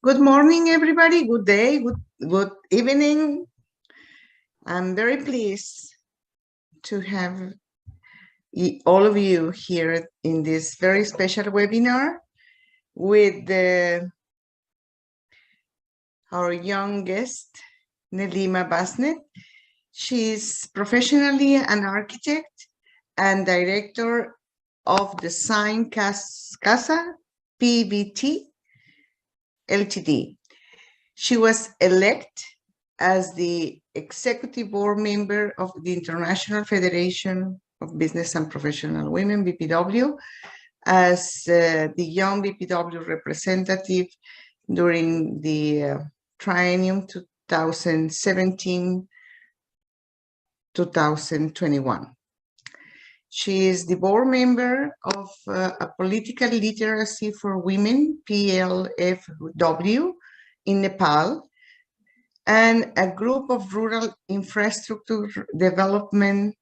Good morning, everybody. Good day, good evening. I'm very pleased to have all of you here in this very special webinar with our young guest, Neelima Basnet. She's professionally an architect and director of Design Casa PVT Ltd. She was elected as the executive board member of the International Federation of Business and Professional Women, BPW, as the Young BPW Representative during the triennium 2017-2021. She is the board member of a Political Literacy for Women, PLFW, in Nepal, and a group of rural infrastructure development,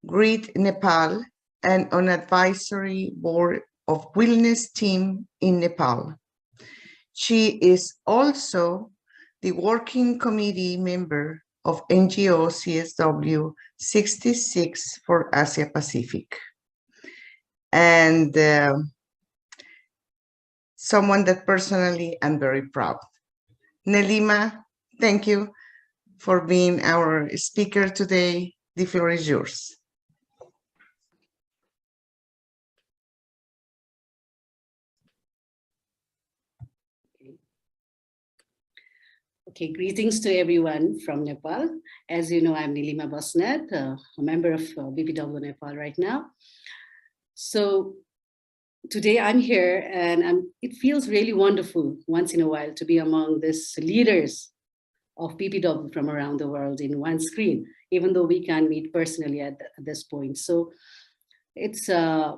GRID Nepal, and on advisory board of wellness team in Nepal. She is also the working committee member of NGO CSW 66 for Asia Pacific. And someone that personally I'm very proud. Neelima, thank you for being our speaker today. The floor is yours. Okay, greetings to everyone from Nepal. As you know, I'm Neelima Basnet, a member of BPW Nepal right now. So today I'm here and it feels really wonderful once in a while to be among these leaders of BPW from around the world in one screen, even though we can't meet personally at this point. So it's, I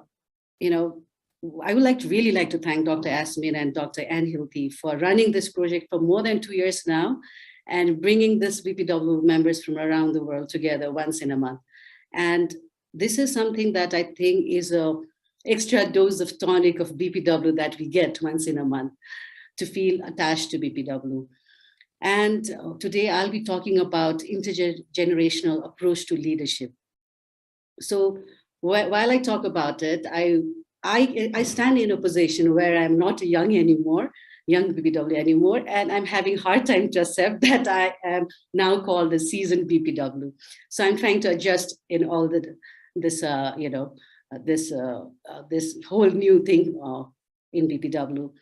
would really like to thank Dr. Asmin and Dr. Ann Hilty for running this project for more than 2 years now and bringing this BPW members from around the world together once in a month. And this is something that I think is an extra dose of tonic of BPW that we get once in a month to feel attached to BPW. And today I'll be talking about intergenerational approach to leadership. So while I talk about it, I stand in a position where I'm not young BPW anymore, and I'm having a hard time to accept that I am now called a seasoned BPW. So I'm trying to adjust in all this whole new thing in BPW.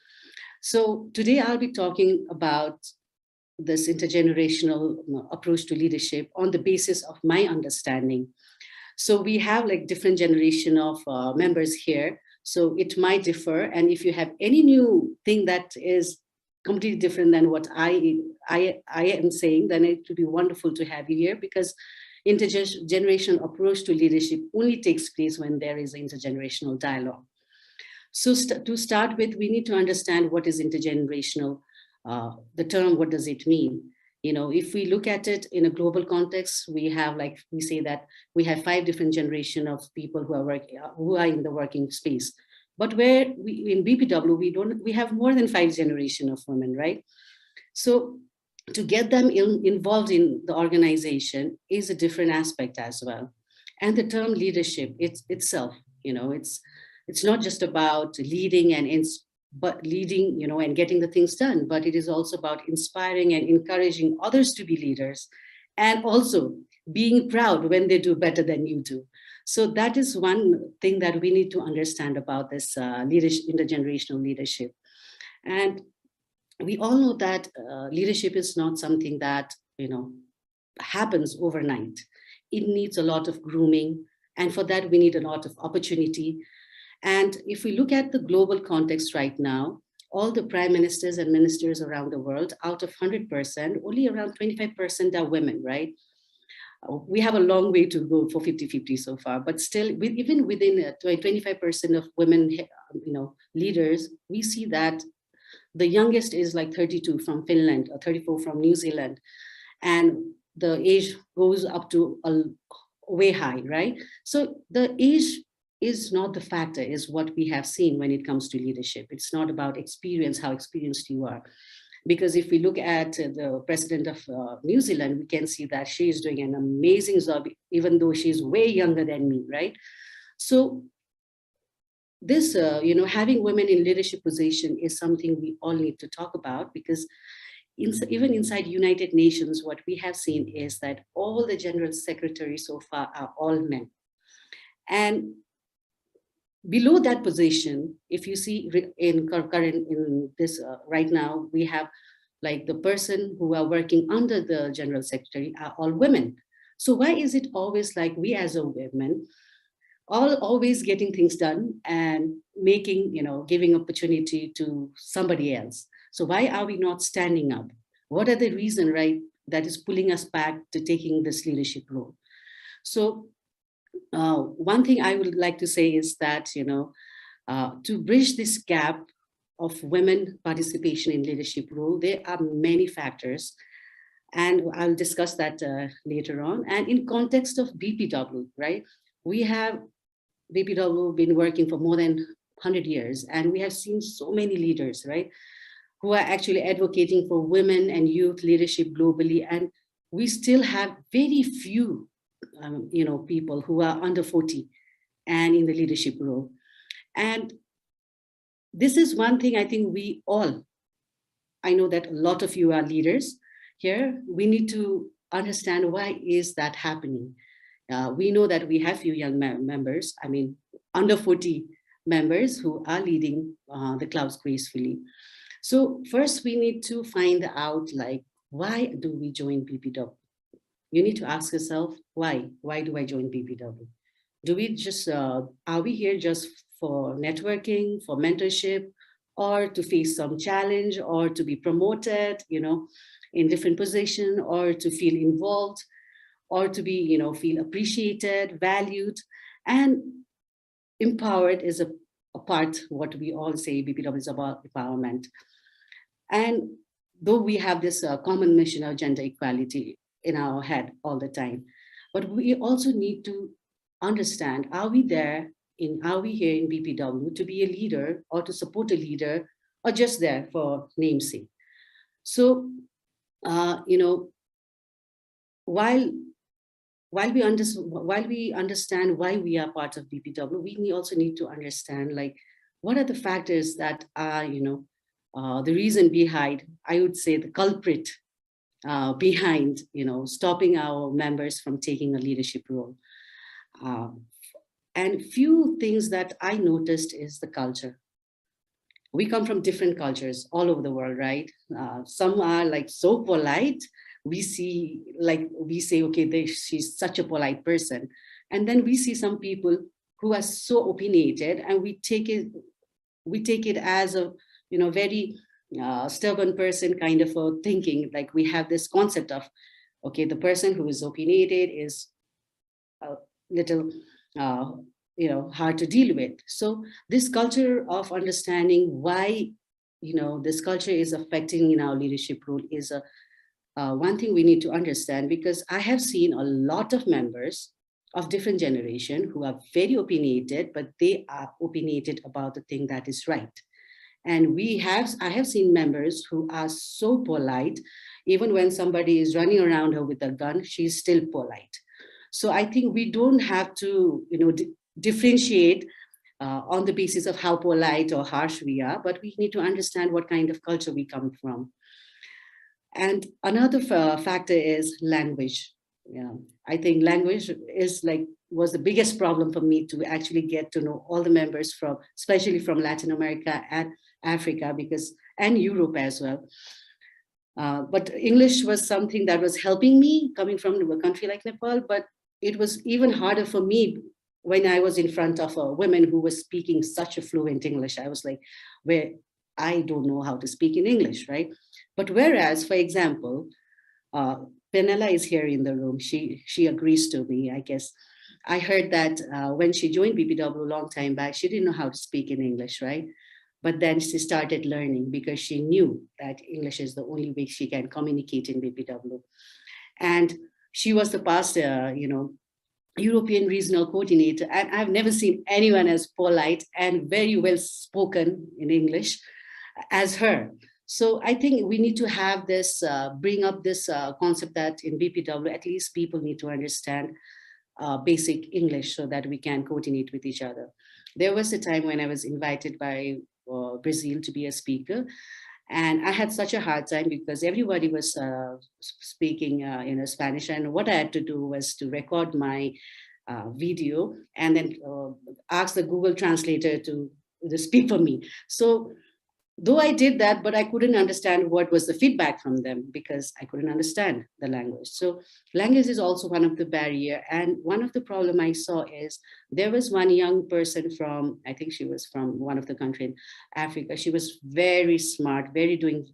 So today I'll be talking about this intergenerational approach to leadership on the basis of my understanding. So we have different generation of members here. So it might differ. And if you have any new thing that is completely different than what I am saying, then it would be wonderful to have you here, because intergenerational approach to leadership only takes place when there is intergenerational dialogue. So to start with, we need to understand what is intergenerational. The term, what does it mean? If we look at it in a global context, we have, we say that we have 5 different generations of people who are in the working space. But where in BPW, we have more than 5 generations of women, right? So to get them involved in the organization is a different aspect as well. And the term leadership itself, it's not just about leading and and getting the things done, but it is also about inspiring and encouraging others to be leaders, and also being proud when they do better than you do. So that is one thing that we need to understand about this intergenerational leadership. And we all know that leadership is not something that happens overnight. It needs a lot of grooming, and for that we need a lot of opportunity. And if we look at the global context right now, all the prime ministers and ministers around the world, out of 100%, only around 25% are women, right? We have a long way to go for 50-50 so far, but still, even within 25% of women, leaders, we see that the youngest is 32 from Finland, or 34 from New Zealand, and the age goes up to way high, right? So the age is not the factor, is what we have seen when it comes to leadership. It's not about experience, how experienced you are. Because if we look at the president of New Zealand, we can see that she is doing an amazing job, even though she's way younger than me, right? So this, having women in leadership position is something we all need to talk about, because even inside United Nations, what we have seen is that all the general secretaries so far are all men. And below that position, if you see in current in this right now, we have like the person who are working under the general secretary are all women. So why is it always like we as a women always getting things done and making, giving opportunity to somebody else? So why are we not standing up? What are the reason, right, that is pulling us back to taking this leadership role? So one thing I would like to say is that, to bridge this gap of women participation in leadership role, there are many factors, and I'll discuss that later on. And in context of BPW, right, we have BPW been working for more than 100 years, and we have seen so many leaders, right, who are actually advocating for women and youth leadership globally. And we still have very few, people who are under 40 and in the leadership role. And this is one thing I think we all, I know that a lot of you are leaders here. We need to understand why is that happening. We know that we have few young members, I mean, under 40 members who are leading the clouds gracefully. So first we need to find out, like, why do we join BPW? You need to ask yourself, why? Why do I join BPW? Do we just, are we here just for networking, for mentorship, or to face some challenge, or to be promoted, in different position, or to feel involved, or to be, feel appreciated, valued, and empowered is a part, what we all say BPW is about empowerment. And though we have this common mission of gender equality in our head all the time, but we also need to understand, are we here in BPW to be a leader or to support a leader, or just there for namesake? So, while we understand why we are part of BPW, we also need to understand, like, what are the factors that are, the reason behind, I would say, the culprit behind, stopping our members from taking a leadership role. And few things that I noticed is the culture. We come from different cultures all over the world, right? Some are like so polite. We say, okay, she's such a polite person. And then we see some people who are so opinionated, and we take it as a, very stubborn person kind of a thinking. Like, we have this concept of, okay, the person who is opinionated is a little, hard to deal with. So this culture of understanding why, this culture is affecting in our leadership role is one thing we need to understand, because I have seen a lot of members of different generation who are very opinionated, but they are opinionated about the thing that is right. And I have seen members who are so polite, even when somebody is running around her with a gun, she's still polite. So I think we don't have to, differentiate on the basis of how polite or harsh we are, but we need to understand what kind of culture we come from. And another factor is language. Yeah, I think language was the biggest problem for me to actually get to know all the members from, especially from Latin America and Africa, and Europe as well. But English was something that was helping me coming from a country like Nepal, but it was even harder for me when I was in front of women who were speaking such a fluent English. I was like, where I don't know how to speak in English, right? But whereas, for example, Penella is here in the room. She agrees to me, I guess. I heard that when she joined BPW a long time back, she didn't know how to speak in English, right? But then she started learning because she knew that English is the only way she can communicate in BPW. And she was the past, European regional coordinator, and I've never seen anyone as polite and very well spoken in English as her. So I think we need to have this, bring up this concept that in BPW, at least people need to understand basic English so that we can coordinate with each other. There was a time when I was invited by Brazil to be a speaker, and I had such a hard time because everybody was speaking Spanish, and what I had to do was to record my video and then ask the Google translator to speak for me. So though I did that, but I couldn't understand what was the feedback from them because I couldn't understand the language. So language is also one of the barrier. And one of the problem I saw is there was one young person from, I think she was from one of the country in Africa. She was very smart, doing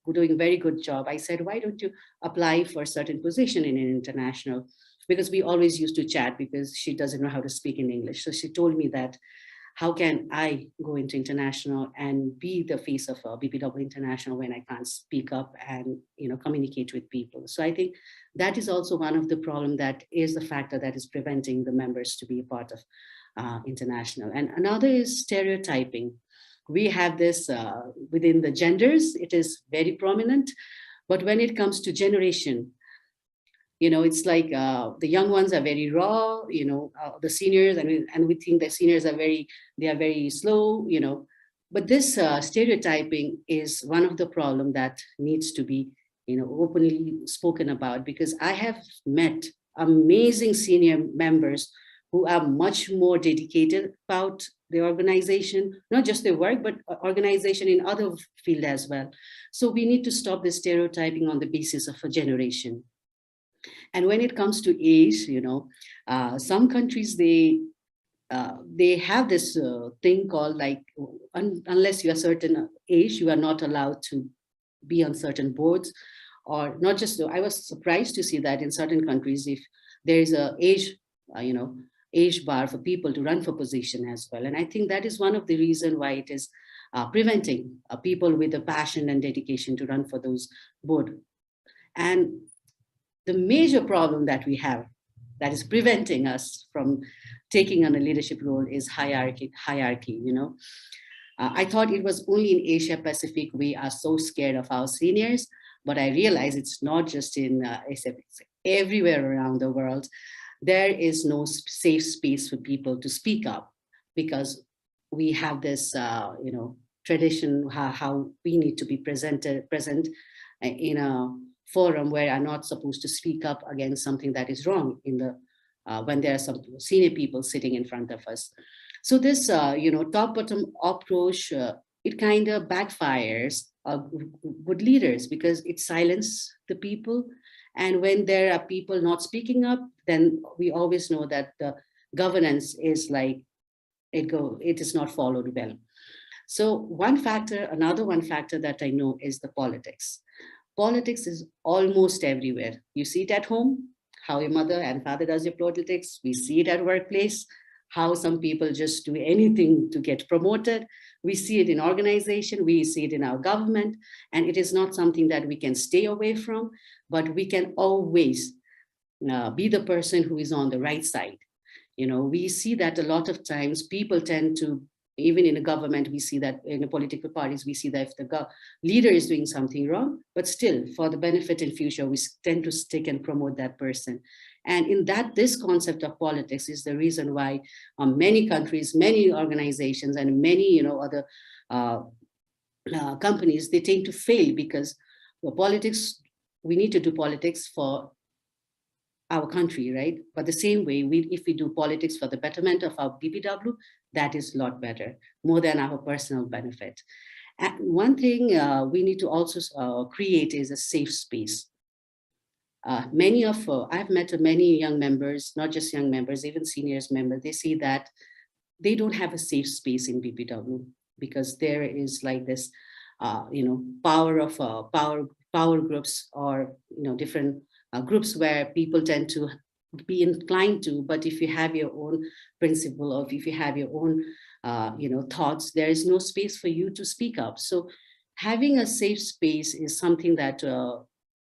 very good job. I said, why don't you apply for a certain position in an international? Because we always used to chat because she doesn't know how to speak in English. So she told me that how can I go into international and be the face of BPW International when I can't speak up and communicate with people? So I think that is also one of the problem that is the factor that is preventing the members to be a part of international. And another is stereotyping. We have this within the genders, it is very prominent, but when it comes to generation, it's like the young ones are very raw, the seniors, and we think the seniors are very slow, but this stereotyping is one of the problem that needs to be openly spoken about, because I have met amazing senior members who are much more dedicated about the organization, not just their work, but organization in other field as well. So we need to stop the stereotyping on the basis of a generation. And when it comes to age, some countries, they have this thing called like, unless you are certain age, you are not allowed to be on certain boards. Or not just, I was surprised to see that in certain countries, if there is a age bar for people to run for position as well. And I think that is one of the reasons why it is preventing people with a passion and dedication to run for those board. And the major problem that we have that is preventing us from taking on a leadership role is hierarchy. I thought it was only in Asia Pacific we are so scared of our seniors, but I realize it's not just in Asia, it's everywhere around the world. There is no safe space for people to speak up because we have this tradition how we need to be present in a forum where are not supposed to speak up against something that is wrong in the when there are some senior people sitting in front of us. So this top bottom approach, it kind of backfires good leaders because it silences the people, and when there are people not speaking up, then we always know that the governance is like it is not followed well. So another one factor that I know is the politics. Politics is almost everywhere. You see it at home, how your mother and father does your politics. We see it at workplace, how some people just do anything to get promoted. We see it in organization, we see it in our government, and it is not something that we can stay away from, but we can always be the person who is on the right side. We see that a lot of times people tend to, even in a government, we see that in the political parties, we see that if the leader is doing something wrong, but still for the benefit in future, we tend to stick and promote that person. And in that, this concept of politics is the reason why many countries, many organizations, and many other companies, they tend to fail because politics, we need to do politics for our country, right? But the same way, if we do politics for the betterment of our BPW, that is a lot better, more than our personal benefit. And one thing we need to also create is a safe space. I've met many young members, not just young members, even seniors members, they see that they don't have a safe space in BPW because there is like this, power groups or, different groups where people tend to be inclined to, but if you have your own principle or if you have your own thoughts, there is no space for you to speak up. So having a safe space is something that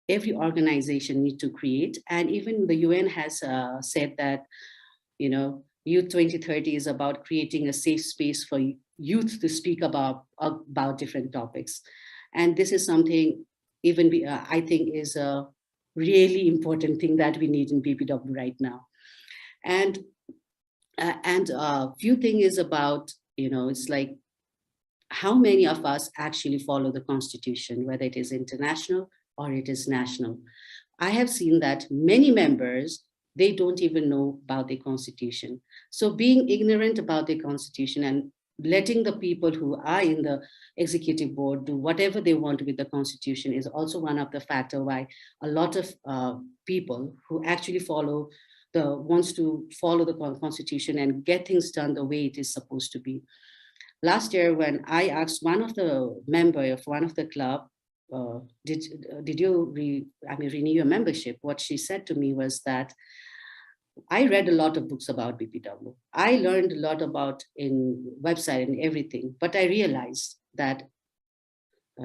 every organization needs to create. And even the UN has said that Youth 2030 is about creating a safe space for youth to speak about different topics. And this is something I think is a really important thing that we need in BPW right now. And few thing is about, it's like how many of us actually follow the Constitution, whether it is international or it is national. I have seen that many members, they don't even know about the Constitution. So being ignorant about the Constitution and letting the people who are in the executive board do whatever they want with the Constitution is also one of the factor why a lot of people who actually wants to follow the Constitution and get things done the way it is supposed to be. Last year, when I asked one of the member of one of the club, did you renew your membership? What she said to me was that I read a lot of books about BPW. I learned a lot about in website and everything, but I realized that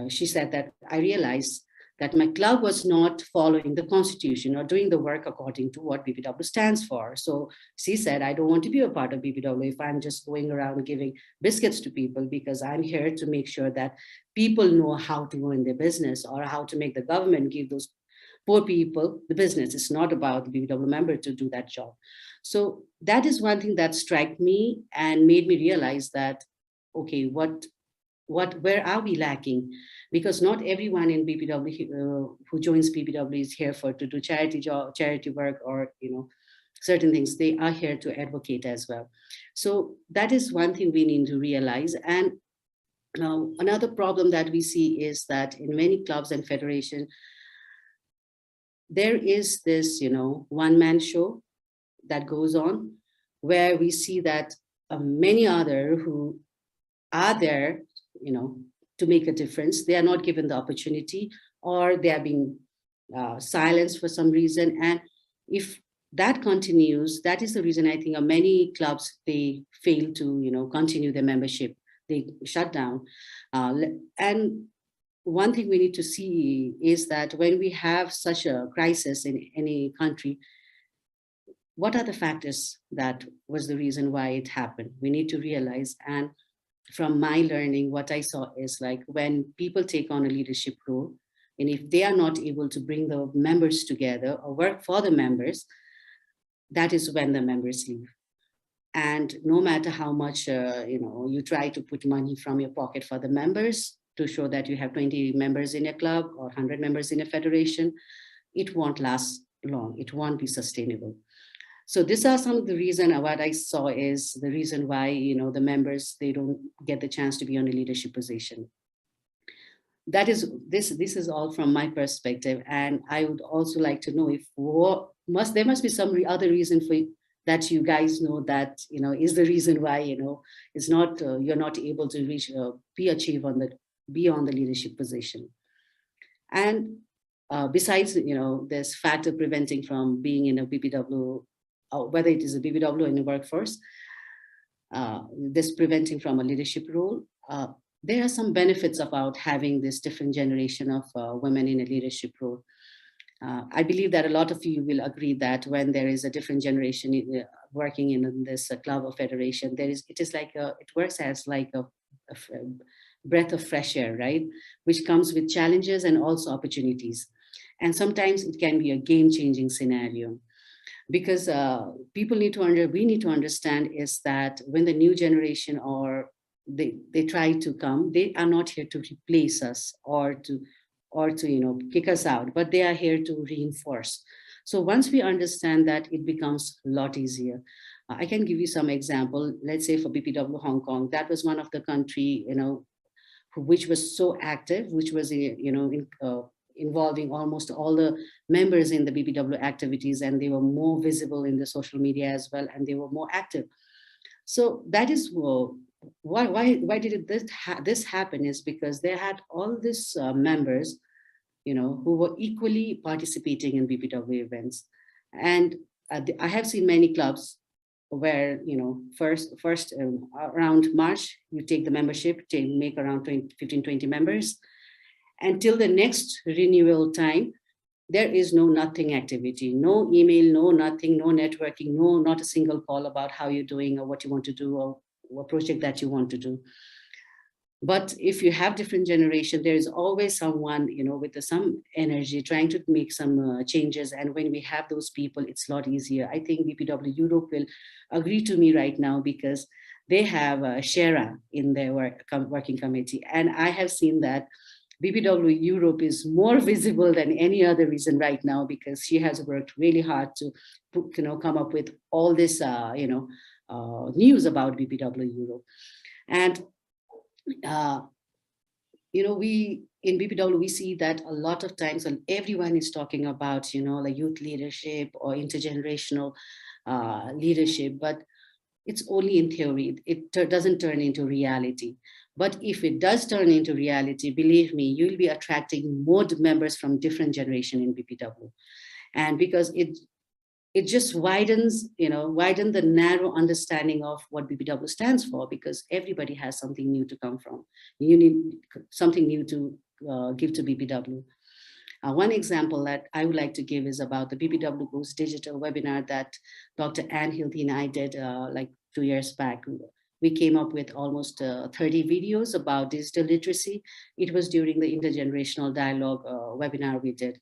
she said that I realized that my club was not following the Constitution or doing the work according to what BPW stands for. So she said, I don't want to be a part of BPW if I'm just going around giving biscuits to people, because I'm here to make sure that people know how to run their business or how to make the government give those poor people the business. It's not about the BPW member to do that job. So that is one thing that struck me and made me realize that, okay, where are we lacking? Because not everyone in BPW who joins BPW is here to do charity work, or certain things. They are here to advocate as well. So that is one thing we need to realize. And now another problem that we see is that in many clubs and federations, there is this one-man show that goes on, where we see that many other who are there to make a difference, they are not given the opportunity, or they are being silenced for some reason. And if that continues, that is the reason I think many clubs, they fail to continue their membership. They shut down. And one thing we need to see is that when we have such a crisis in any country, what are the factors that was the reason why it happened? We need to realize. And from my learning, what I saw is like when people take on a leadership role, and if they are not able to bring the members together or work for the members, that is when the members leave. And no matter how much you try to put money from your pocket for the members to show that you have 20 members in a club or 100 members in a federation, it won't last long. It won't be sustainable. So these are some of the reason. What I saw is the reason why the members, they don't get the chance to be on a leadership position. That is this is all from my perspective, and I would also like to know if there must be some other reason for that you guys know that is the reason why it's not you're not able to reach be on the leadership position. And besides this factor preventing from being in a BPW, whether it is a BPW or in a workforce, this preventing from a leadership role, there are some benefits about having this different generation of women in a leadership role. I believe that a lot of you will agree that when there is a different generation working in this club or federation, it works as like a breath of fresh air, right? Which comes with challenges and also opportunities. And sometimes it can be a game-changing scenario. Because we need to understand is that when the new generation or they try to come, they are not here to replace us or to kick us out, but they are here to reinforce. So once we understand that, it becomes a lot easier. I can give you some example. Let's say for BPW Hong Kong, that was one of the country which was so active, which was involving almost all the members in the BPW activities, and they were more visible in the social media as well, and they were more active. So that is why did this happen, is because they had all these members, who were equally participating in BPW events. And I have seen many clubs where first around March you take the membership, make around 15-20 members, until the next renewal time there is no nothing activity, no email, no nothing, no networking, no, not a single call about how you're doing or what you want to do or what project that you want to do. But if you have different generation, there is always someone, with some energy trying to make some changes. And when we have those people, it's a lot easier. I think BPW Europe will agree to me right now, because they have Shara in their working committee. And I have seen that BPW Europe is more visible than any other reason right now, because she has worked really hard to, come up with all this, news about BPW Europe. And uh, we in BPW, we see that a lot of times everyone is talking about, like youth leadership or intergenerational leadership, but it's only in theory. It doesn't turn into reality. But if it does turn into reality, believe me, you'll be attracting more members from different generation in BPW. And because it just widens the narrow understanding of what BPW stands for, because everybody has something new to come from. You need something new to give to BPW. One example that I would like to give is about the BPW Goes Digital webinar that Dr. Ann Hildy and I did like 2 years back. We came up with almost 30 videos about digital literacy. It was during the Intergenerational Dialogue webinar we did.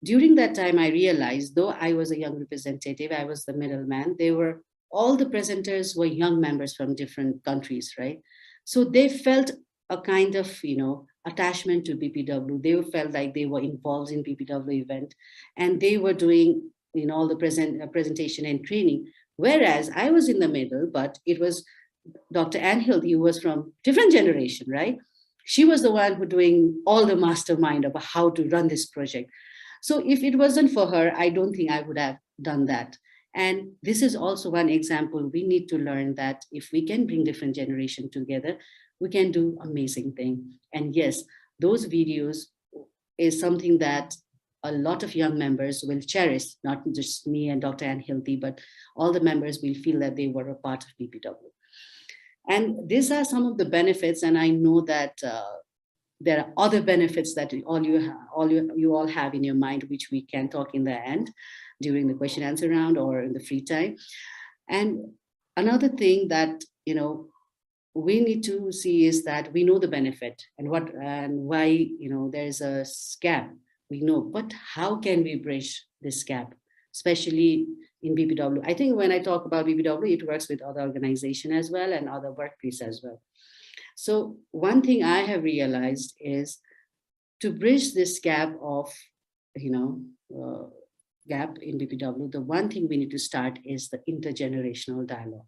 During that time, I realized, though I was a young representative, I was the middleman, all the presenters were young members from different countries, right? So they felt a kind of, attachment to BPW. They felt like they were involved in BPW event, and they were doing, all the presentation and training. Whereas I was in the middle, but it was Dr. Ann Hildy, who was from different generation, right? She was the one who doing all the mastermind about how to run this project. So if it wasn't for her, I don't think I would have done that. And this is also one example. We need to learn that if we can bring different generation together, we can do amazing thing. And yes, those videos is something that a lot of young members will cherish, not just me and Dr. Ann Hildy, but all the members will feel that they were a part of BPW. And these are some of the benefits. And I know that there are other benefits that you all have in your mind, which we can talk in the end during the question answer round or in the free time. And another thing that we need to see is that we know the benefit and why there is a gap. We know, but how can we bridge this gap, especially in BPW? I think when I talk about BPW, it works with other organizations as well and other workplaces as well. So one thing I have realized is to bridge this gap of, gap in BPW, the one thing we need to start is the intergenerational dialogue.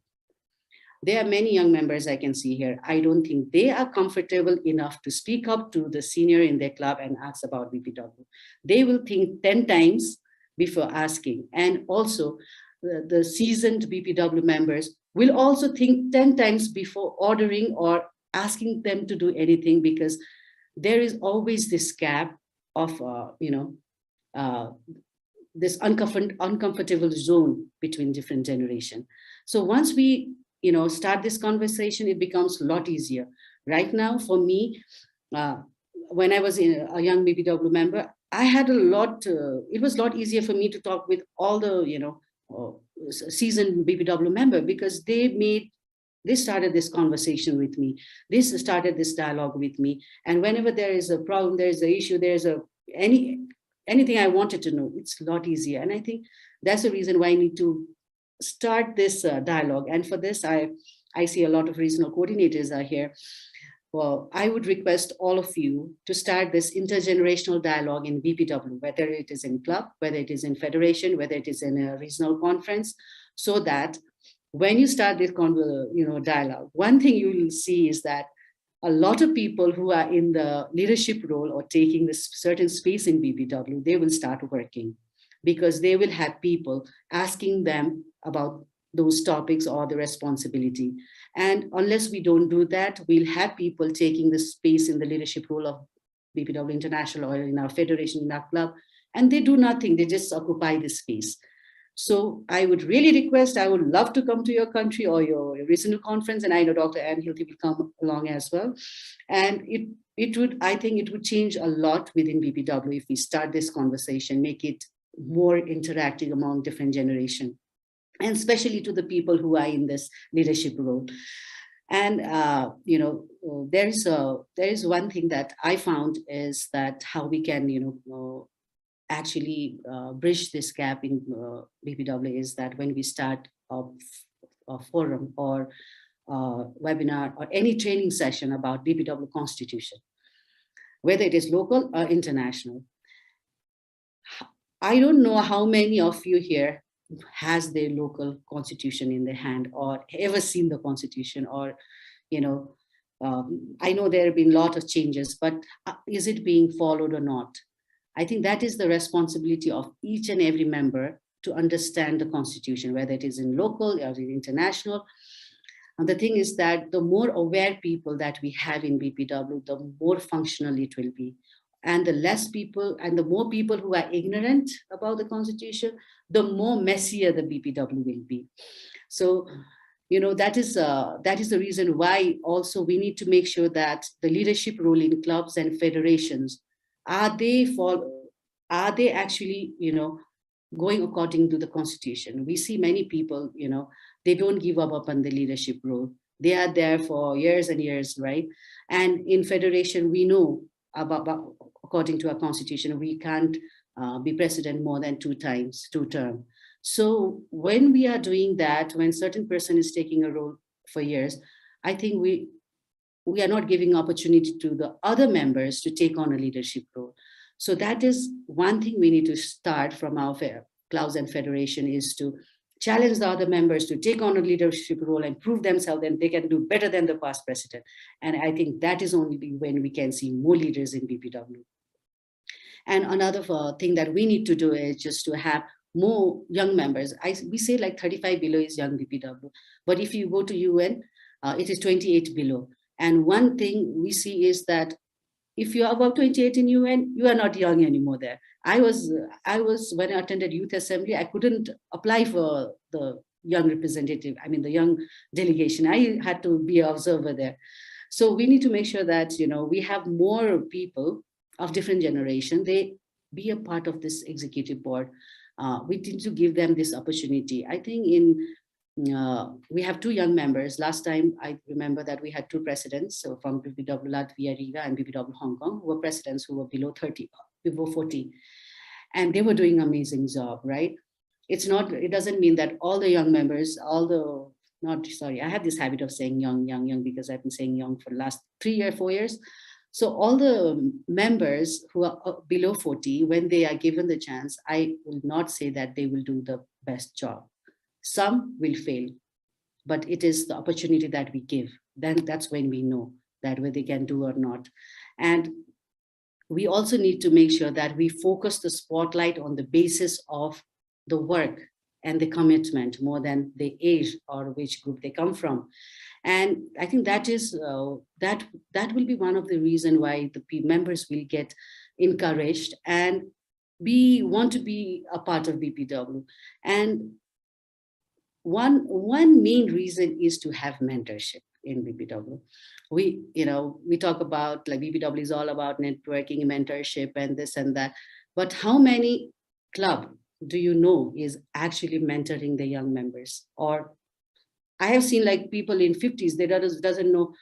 There are many young members I can see here. I don't think they are comfortable enough to speak up to the senior in their club and ask about BPW. They will think 10 times before asking. And also the seasoned BPW members will also think 10 times before ordering or asking them to do anything, because there is always this gap of, this uncomfortable zone between different generations. So once we, start this conversation, it becomes a lot easier. Right now, for me, when I was a young BPW member, I had it was a lot easier for me to talk with all the, seasoned BPW member, because they started this conversation with me. They started this dialogue with me. And whenever there is a problem, there is an issue, anything I wanted to know, it's a lot easier. And I think that's the reason why I need to start this dialogue. And for this, I see a lot of regional coordinators are here. Well, I would request all of you to start this intergenerational dialogue in BPW, whether it is in club, whether it is in federation, whether it is in a regional conference, so that when you start this dialogue, one thing you will see is that a lot of people who are in the leadership role or taking this certain space in BPW, they will start working, because they will have people asking them about those topics or the responsibility. And unless we don't do that, we'll have people taking the space in the leadership role of BPW International or in our federation, in our club, and they do nothing. They just occupy this space. So I would really request, I would love to come to your country or your regional conference, and I know Dr. Ann Hilty will come along as well. And it would, I think it would change a lot within BPW if we start this conversation, make it more interactive among different generations, and especially to the people who are in this leadership role. And there is one thing that I found is that how we can actually bridge this gap in BPW is that when we start a forum or webinar or any training session about BPW constitution, whether it is local or international. I don't know how many of you here has their local constitution in their hand or ever seen the constitution, or I know there have been a lot of changes, but is it being followed or not? I think that is the responsibility of each and every member to understand the constitution, whether it is in local or in international. And the thing is that the more aware people that we have in BPW, the more functional it will be. And the less people and the more people who are ignorant about the constitution, the more messier the BPW will be. So, that is the reason why also we need to make sure that the leadership role in clubs and federations, are they actually, going according to the constitution? We see many people, they don't give up on the leadership role. They are there for years and years, right? And in federation, we know about according to our constitution, we can't be president more than 2 terms. So when we are doing that, when certain person is taking a role for years, I think we are not giving opportunity to the other members to take on a leadership role. So that is one thing we need to start from our clubs and federation, is to challenge the other members to take on a leadership role and prove themselves that they can do better than the past president. And I think that is only when we can see more leaders in BPW. And another thing that we need to do is just to have more young members. We say like 35 below is young BPW, but if you go to UN, it is 28 below. And one thing we see is that if you are above 28 in UN, you are not young anymore there. I was when I attended youth assembly, I couldn't apply for the young representative, the young delegation. I had to be an observer there. So we need to make sure that, we have more people of different generation, they be a part of this executive board. We need to give them this opportunity. I think we have 2 young members. Last time, I remember that we had 2 presidents, so from BPW Latvia, Riga, and BPW Hong Kong, who were presidents who were below 40. And they were doing an amazing job, right? It doesn't mean that all the young members, I have this habit of saying young, because I've been saying young for the last 3 or 4 years. So all the members who are below 40, when they are given the chance, I will not say that they will do the best job. Some will fail, but it is the opportunity that we give. Then that's when we know that whether they can do or not. And we also need to make sure that we focus the spotlight on the basis of the work and the commitment more than the age or which group they come from. And I think that is that will be one of the reasons why the members will get encouraged and want to be a part of BPW. And one main reason is to have mentorship in BPW. We talk about like BPW is all about networking, mentorship, and this and that. But how many club do you know is actually mentoring the young members? Or I have seen like people in 50s, they doesn't know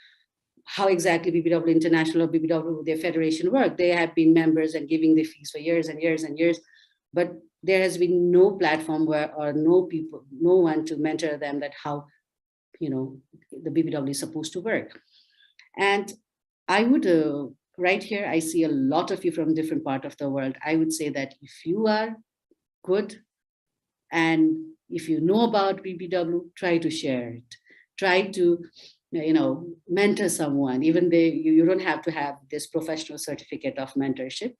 how exactly BPW International or BPW, their federation work. They have been members and giving the fees for years and years and years, but there has been no platform no one to mentor them that how, the BPW is supposed to work. And I would, right here, I see a lot of you from different parts of the world. I would say that if you are good and if you know about BPW, try to share it. Try to, mentor someone. Even though you don't have to have this professional certificate of mentorship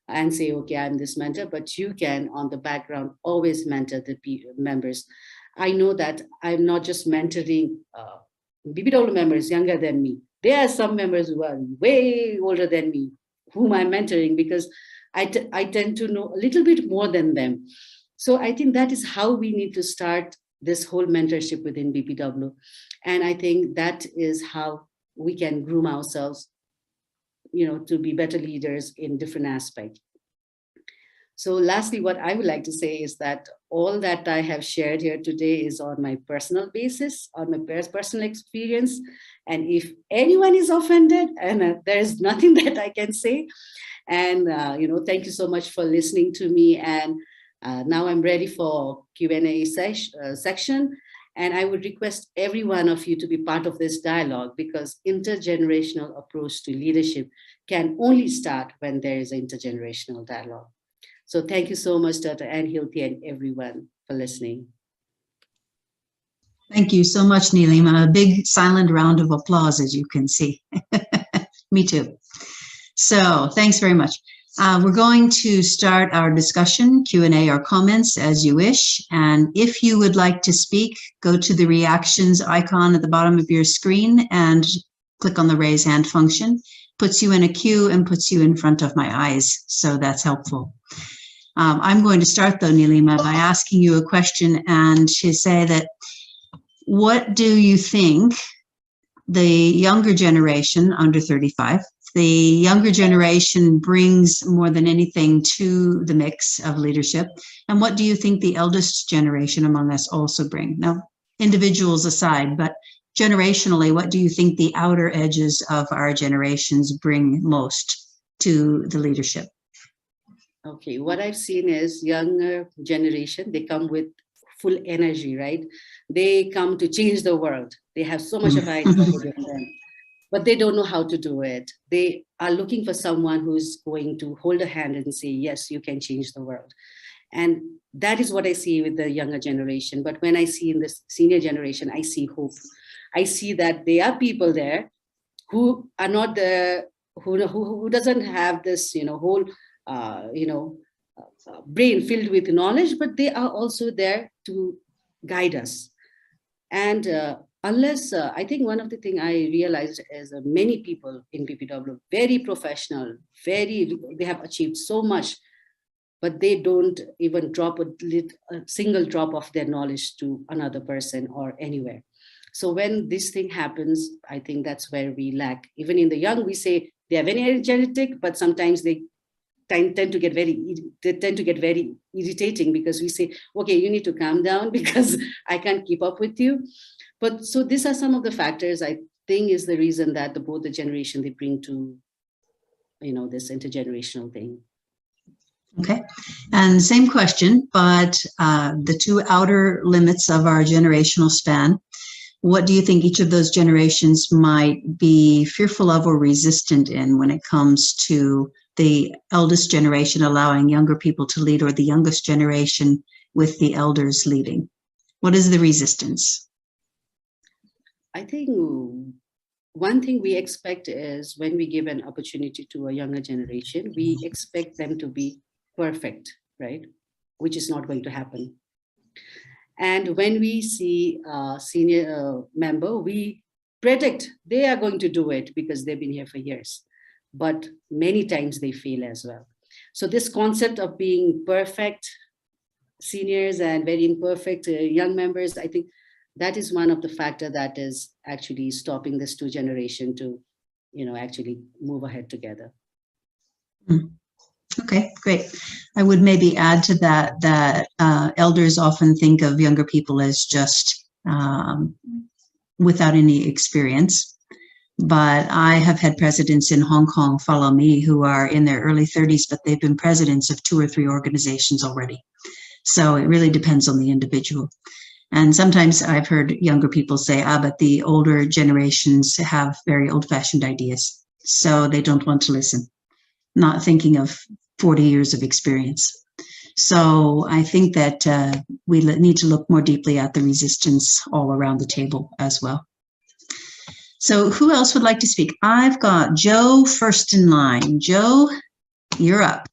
and say, okay, I'm this mentor, but you can, on the background, always mentor the members. I know that I'm not just mentoring BPW members younger than me. There are some members who are way older than me, whom I'm mentoring, because I tend to know a little bit more than them. So I think that is how we need to start this whole mentorship within BPW. And I think that is how we can groom ourselves, to be better leaders in different aspects. So lastly, what I would like to say is that all that I have shared here today is on my personal basis, on my personal experience. And if anyone is offended, and there is nothing that I can say, and thank you so much for listening to me. And now I'm ready for Q&A section. And I would request every one of you to be part of this dialogue, because intergenerational approach to leadership can only start when there is an intergenerational dialogue. So thank you so much, Dr. Ann Hilty, and everyone for listening. Thank you so much, Neelima. A big silent round of applause, as you can see. Me too. So thanks very much. We're going to start our discussion, Q&A or comments, as you wish. And if you would like to speak, go to the reactions icon at the bottom of your screen and click on the raise hand function. Puts you in a queue and puts you in front of my eyes. So that's helpful. I'm going to start, though, Neelima, by asking you a question and to say that, what do you think the younger generation, under 35, the younger generation brings more than anything to the mix of leadership? And what do you think the eldest generation among us also bring? Now, individuals aside, but generationally, what do you think the outer edges of our generations bring most to the leadership? Okay, what I've seen is younger generation, they come with full energy, right? They come to change the world. They have so much of ideas within them, but they don't know how to do it. They are looking for someone who's going to hold a hand and say, yes, you can change the world. And that is what I see with the younger generation. But when I see in this senior generation, I see hope. I see that there are people there who are not the, who doesn't have this, whole, brain filled with knowledge, but they are also there to guide us. And unless, I think one of the things I realized is many people in BPW, very professional, they have achieved so much, but they don't even drop a single drop of their knowledge to another person or anywhere. So when this thing happens, I think that's where we lack. Even in the young, we say they are very energetic, but sometimes they tend to get very irritating, because we say, okay, you need to calm down because I can't keep up with you. But so these are some of the factors I think is the reason that both the generation they bring to, this intergenerational thing. Okay, and same question, but the two outer limits of our generational span, what do you think each of those generations might be fearful of or resistant in when it comes to the eldest generation allowing younger people to lead, or the youngest generation with the elders leading? What is the resistance? I think one thing we expect is when we give an opportunity to a younger generation, we expect them to be perfect, right? Which is not going to happen. And when we see a senior member, we predict they are going to do it because they've been here for years. But many times they fail as well. So this concept of being perfect seniors and very imperfect young members, I think that is one of the factors that is actually stopping this two generation to, actually move ahead together. Okay, great. I would maybe add to that elders often think of younger people as just without any experience. But I have had presidents in Hong Kong follow me who are in their early 30s, but they've been presidents of 2 or 3 organizations already. So it really depends on the individual. And sometimes I've heard younger people say, but the older generations have very old-fashioned ideas, so they don't want to listen, not thinking of 40 years of experience. So I think that we need to look more deeply at the resistance all around the table as well. So who else would like to speak? I've got Joe first in line. Joe, you're up.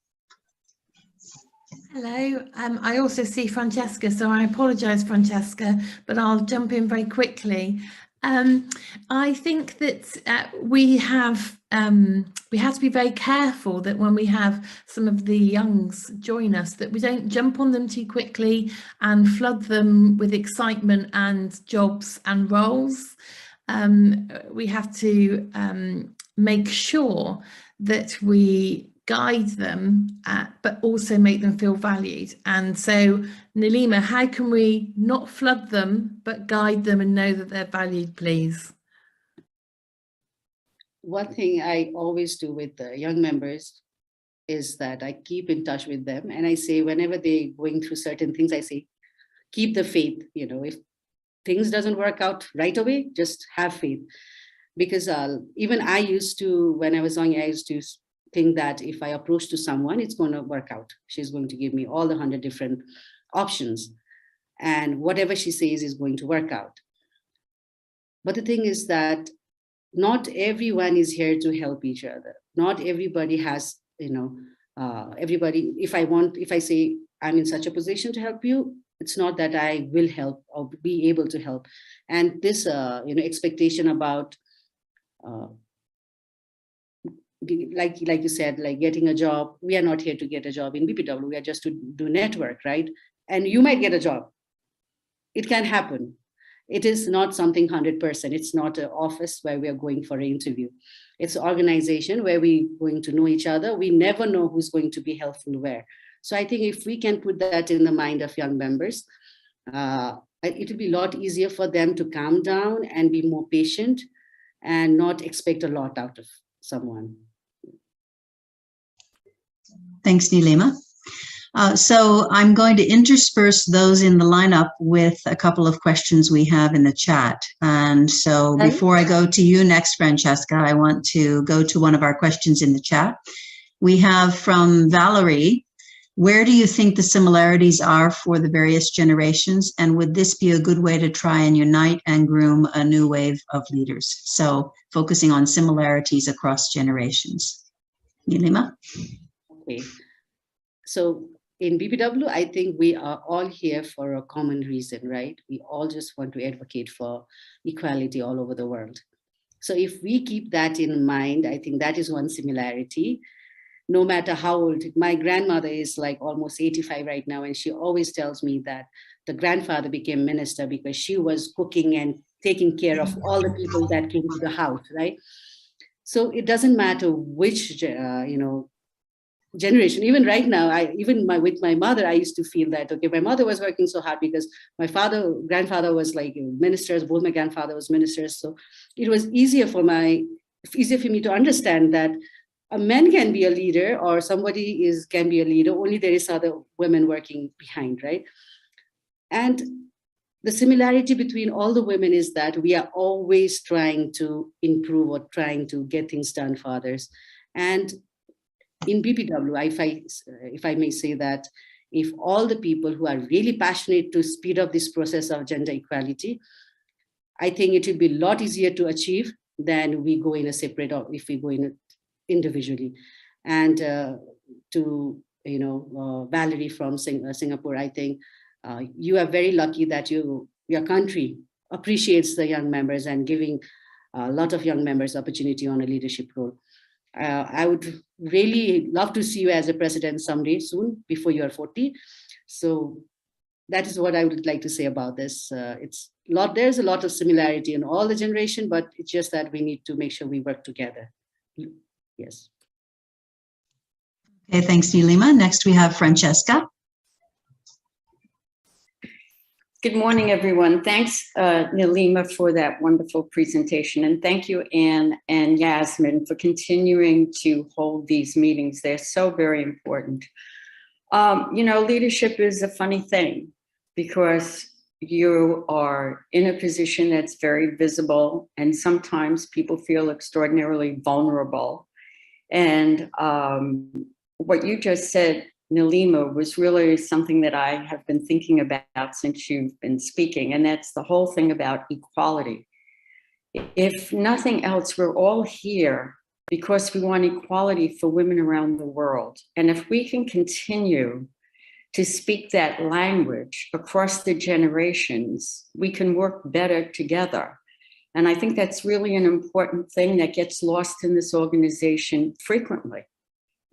Hello. I also see Francesca, so I apologize, Francesca, but I'll jump in very quickly. I think that we have to be very careful that when we have some of the youngs join us, that we don't jump on them too quickly and flood them with excitement and jobs and roles. We have to make sure that we guide them, but also make them feel valued. And so, Neelima, how can we not flood them, but guide them and know that they're valued, please? One thing I always do with the young members is that I keep in touch with them. And I say, whenever they're going through certain things, I say, keep the faith. If things doesn't work out right away, just have faith. Because even I used to, when I was young, I used to think that if I approach to someone, it's going to work out. She's going to give me all the 100 different options. And whatever she says is going to work out. But the thing is that not everyone is here to help each other. Not everybody has, everybody, if I say I'm in such a position to help you, it's not that I will help or be able to help. And this, expectation about, like you said, like getting a job, we are not here to get a job in BPW. We are just to do network, right? And you might get a job. It can happen. It is not something 100%. It's not an office where we are going for an interview. It's an organization where we're going to know each other. We never know who's going to be helpful where. So I think if we can put that in the mind of young members, it will be a lot easier for them to calm down and be more patient and not expect a lot out of someone. Thanks, Neelima. So I'm going to intersperse those in the lineup with a couple of questions we have in the chat. And so before I go to you next, Francesca, I want to go to one of our questions in the chat. We have from Valerie, where do you think the similarities are for the various generations? And would this be a good way to try and unite and groom a new wave of leaders? So focusing on similarities across generations. Neelima? Okay. So in BPW, I think we are all here for a common reason, right? We all just want to advocate for equality all over the world. So if we keep that in mind, I think that is one similarity. No matter how old, my grandmother is like almost 85 right now, and she always tells me that the grandfather became minister because she was cooking and taking care of all the people that came to the house, right? So it doesn't matter which, generation. Even right now, with my mother, I used to feel that, okay, my mother was working so hard because my grandfather was like ministers, both my grandfather was ministers. So it was easier for me to understand that a man can be a leader or somebody can be a leader, only there is other women working behind, right? And the similarity between all the women is that we are always trying to improve or trying to get things done for others. And in BPW, if I may say that, if all the people who are really passionate to speed up this process of gender equality, I think it will be a lot easier to achieve than we go in a separate, or if we go in individually. And Valerie from Singapore, I think you are very lucky that your country appreciates the young members and giving a lot of young members opportunity on a leadership role. I would really love to see you as a president someday soon, before you are 40. So that is what I would like to say about this. There's a lot of similarity in all the generation, but it's just that we need to make sure we work together. Yes. Okay, thanks, Neelima. Next, we have Francesca. Good morning, everyone. Thanks, Neelima, for that wonderful presentation. And thank you, Anne and Yasmin, for continuing to hold these meetings. They're so very important. Leadership is a funny thing because you are in a position that's very visible, and sometimes people feel extraordinarily vulnerable. And what you just said, Neelima, was really something that I have been thinking about since you've been speaking, and that's the whole thing about equality. If nothing else, we're all here because we want equality for women around the world. And if we can continue to speak that language across the generations, we can work better together. And I think that's really an important thing that gets lost in this organization frequently,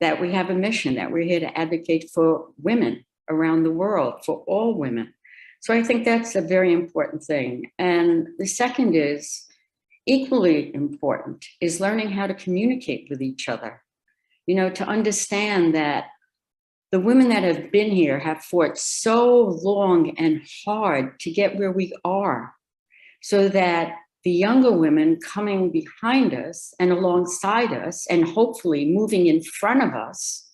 that we have a mission, that we're here to advocate for women around the world, for all women. So I think that's a very important thing. And the second is equally important, is learning how to communicate with each other. You know, to understand that the women that have been here have fought so long and hard to get where we are, so that the younger women coming behind us and alongside us and hopefully moving in front of us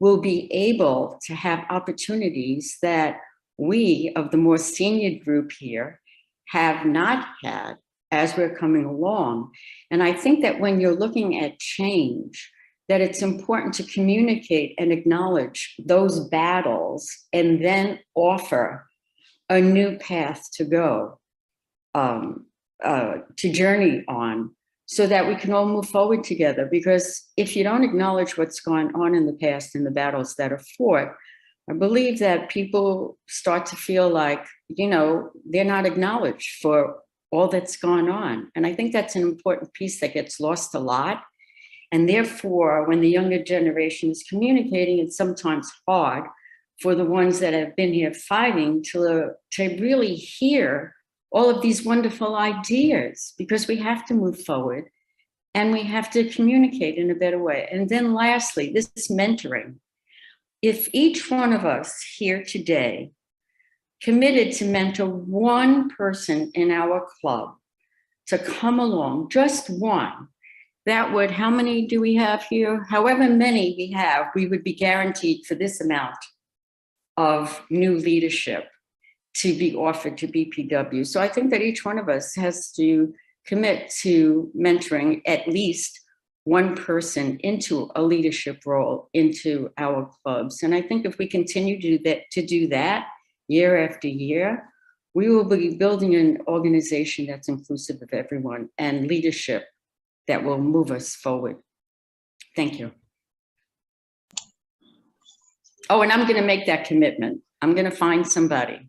will be able to have opportunities that we of the more senior group here have not had as we're coming along. And I think that when you're looking at change, that it's important to communicate and acknowledge those battles and then offer a new path to go, to journey on, so that we can all move forward together. Because if you don't acknowledge what's gone on in the past and the battles that are fought, I believe that people start to feel like, you know, they're not acknowledged for all that's gone on. And I think that's an important piece that gets lost a lot. And therefore, when the younger generation is communicating, it's sometimes hard for the ones that have been here fighting to really hear all of these wonderful ideas, because we have to move forward and we have to communicate in a better way. And then lastly, this mentoring. If each one of us here today committed to mentor one person in our club to come along, just one, that would, how many do we have here? However many we have, we would be guaranteed for this amount of new leadership to be offered to BPW. So I think that each one of us has to commit to mentoring at least one person into a leadership role into our clubs. And I think if we continue to do that year after year, we will be building an organization that's inclusive of everyone and leadership that will move us forward. Thank you. Oh, and I'm going to make that commitment. I'm going to find somebody.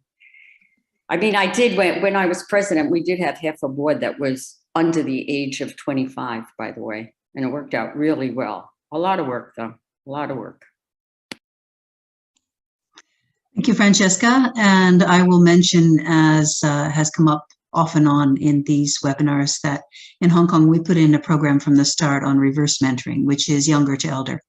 I mean, I did, when I was president, we did have half a board that was under the age of 25, by the way, and it worked out really well. A lot of work, though, a lot of work. Thank you, Francesca. And I will mention, as has come up off and on in these webinars, that in Hong Kong, we put in a program from the start on reverse mentoring, which is younger to elder.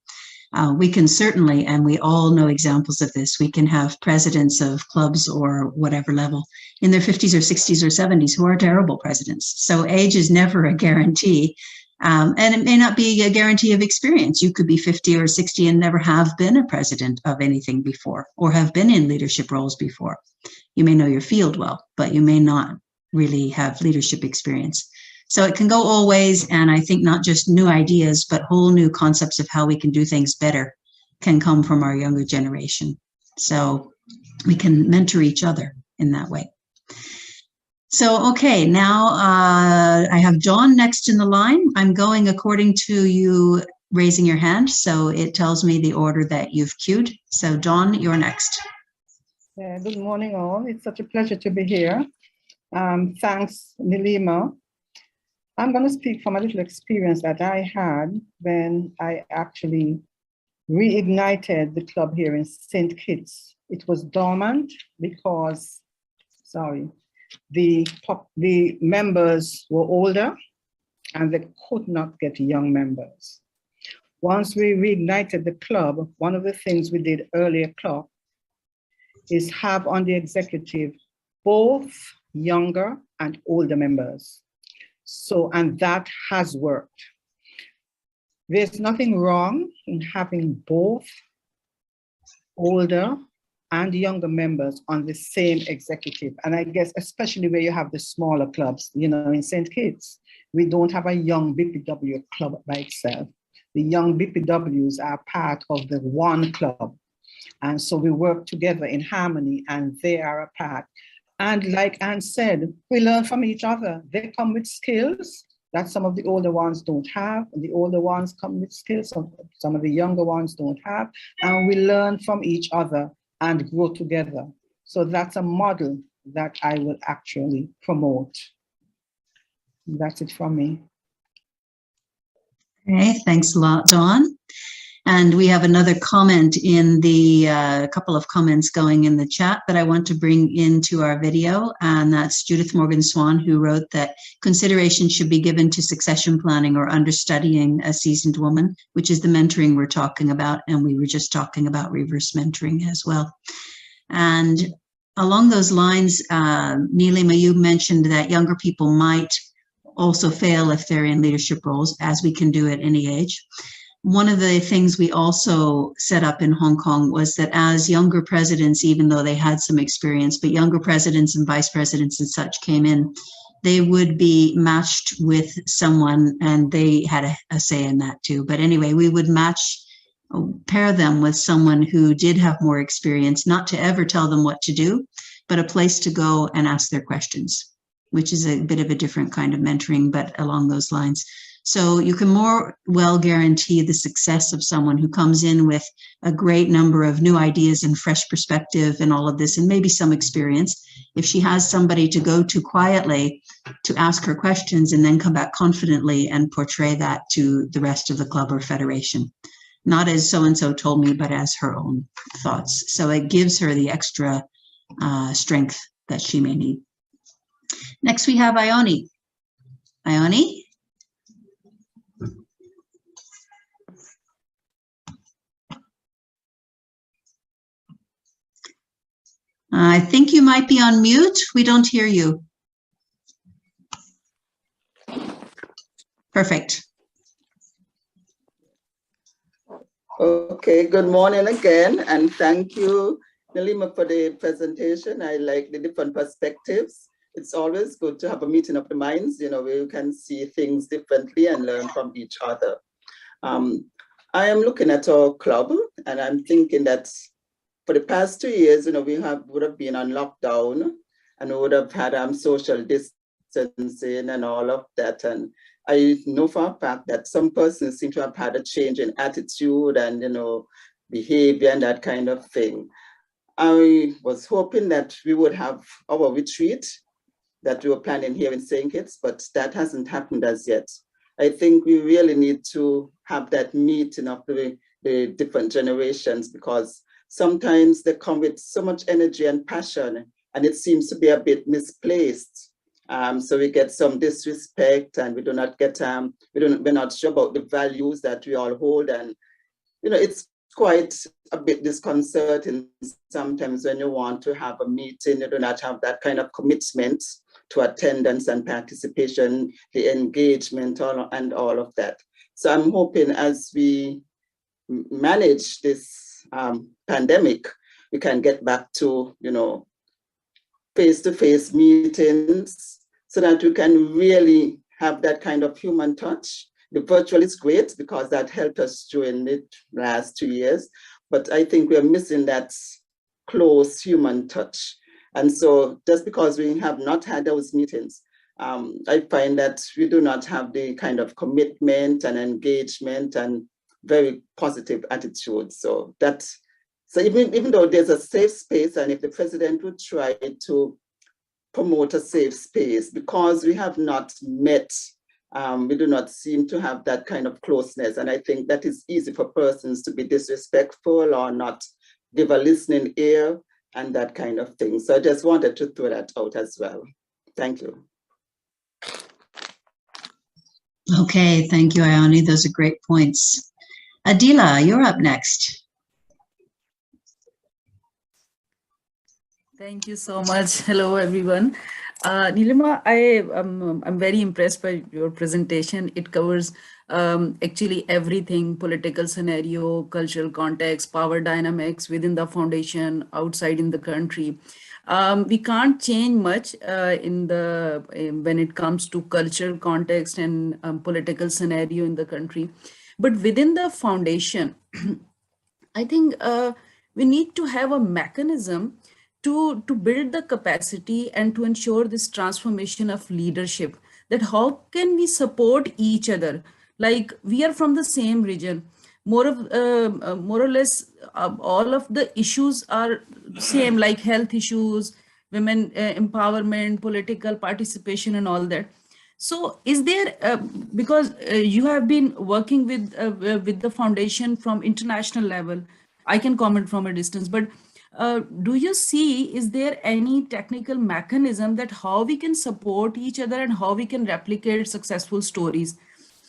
We can certainly, and we all know examples of this, we can have presidents of clubs or whatever level in their 50s or 60s or 70s who are terrible presidents. So age is never a guarantee. And it may not be a guarantee of experience. You could be 50 or 60 and never have been a president of anything before, or have been in leadership roles before. You may know your field well, but you may not really have leadership experience. So it can go all ways, and I think not just new ideas, but whole new concepts of how we can do things better can come from our younger generation. So we can mentor each other in that way. So, okay, now I have John next in the line. I'm going according to you raising your hand, so it tells me the order that you've queued. So, John, you're next. Good morning, all. It's such a pleasure to be here. Thanks, Neelima. I'm going to speak from a little experience that I had when I actually reignited the club here in St. Kitts. It was dormant because, the members were older and they could not get young members. Once we reignited the club, one of the things we did earlier is have on the executive both younger and older members. So, and that has worked. There's nothing wrong in having both older and younger members on the same executive. And I guess, especially where you have the smaller clubs, you know, in St. Kitts, we don't have a young BPW club by itself. The young BPWs are part of the one club. And so we work together in harmony and they are a part. And like Anne said, we learn from each other. They come with skills that some of the older ones don't have. And the older ones come with skills some of the younger ones don't have. And we learn from each other and grow together. So that's a model that I will actually promote. That's it from me. Okay, thanks a lot, Dawn. And we have another comment in the couple of comments going in the chat that I want to bring into our video. And that's Judith Morgan Swan, who wrote that consideration should be given to succession planning or understudying a seasoned woman, which is the mentoring we're talking about. And we were just talking about reverse mentoring as well. And along those lines, Neelima, you mentioned that younger people might also fail if they're in leadership roles, as we can do at any age. One of the things we also set up in Hong Kong was that as younger presidents, even though they had some experience, but younger presidents and vice presidents and such came in, they would be matched with someone, and they had a say in that too. But anyway, we would pair them with someone who did have more experience, not to ever tell them what to do, but a place to go and ask their questions, which is a bit of a different kind of mentoring, but along those lines. So you can more well guarantee the success of someone who comes in with a great number of new ideas and fresh perspective and all of this, and maybe some experience. If she has somebody to go to quietly to ask her questions and then come back confidently and portray that to the rest of the club or federation, not as so-and-so told me, but as her own thoughts. So it gives her the extra strength that she may need. Next, we have Ione. Ione? I think you might be on mute. We don't hear you. Perfect. Okay, good morning again, and thank you, Neelima, for the presentation. I like the different perspectives. It's always good to have a meeting of the minds, where you can see things differently and learn from each other. I am looking at our club, and I'm thinking that for the past 2 years, we would have been on lockdown, and we would have had social distancing and all of that. And I know for a fact that some persons seem to have had a change in attitude and, behavior and that kind of thing. I was hoping that we would have our retreat that we were planning here in St. Kitts, but that hasn't happened as yet. I think we really need to have that meeting of the different generations, because sometimes they come with so much energy and passion, and it seems to be a bit misplaced. So we get some disrespect, and we do not get, we're not sure about the values that we all hold. And, it's quite a bit disconcerting sometimes when you want to have a meeting, you do not have that kind of commitment to attendance and participation, the engagement, and all of that. So I'm hoping as we manage this pandemic, we can get back to, face-to-face meetings so that we can really have that kind of human touch. The virtual is great because that helped us during the last 2 years, but I think we're missing that close human touch. And so just because we have not had those meetings, I find that we do not have the kind of commitment and engagement and very positive attitude. So even though there's a safe space, and if the president would try to promote a safe space, because we have not met, we do not seem to have that kind of closeness. And I think that is easy for persons to be disrespectful or not give a listening ear and that kind of thing. So I just wanted to throw that out as well. Thank you. Okay, thank you, Ione. Those are great points. Adila, you're up next. Thank you so much. Hello, everyone. Neelima, I'm very impressed by your presentation. It covers actually everything: political scenario, cultural context, power dynamics within the foundation, outside in the country. We can't change much when it comes to cultural context and political scenario in the country. But within the foundation, I think we need to have a mechanism to build the capacity and to ensure this transformation of leadership, that how can we support each other? Like, we are from the same region, more or less all of the issues are same, like health issues, women empowerment, political participation and all that. So is there, because you have been working with the foundation from international level, I can comment from a distance, but do you see, is there any technical mechanism that how we can support each other and how we can replicate successful stories?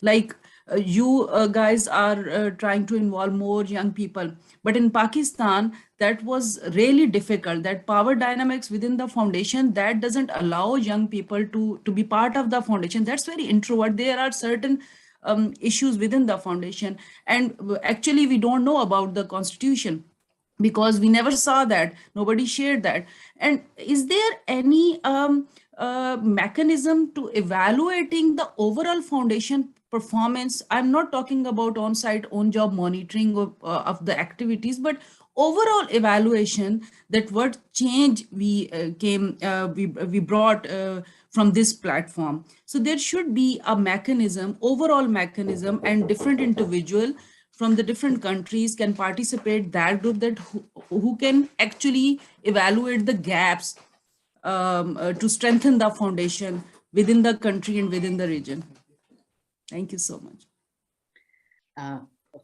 Like you guys are trying to involve more young people, but in Pakistan, that was really difficult. That power dynamics within the foundation, that doesn't allow young people to be part of the foundation. That's very introvert. There are certain issues within the foundation. And actually, we don't know about the constitution because we never saw that, nobody shared that. And is there any mechanism to evaluating the overall foundation performance? I'm not talking about on-site on-job monitoring of the activities, but overall evaluation, that what change we brought from this platform. So there should be a mechanism, overall mechanism, and different individual from the different countries can participate that group, that who can actually evaluate the gaps to strengthen the foundation within the country and within the region. Thank you so much.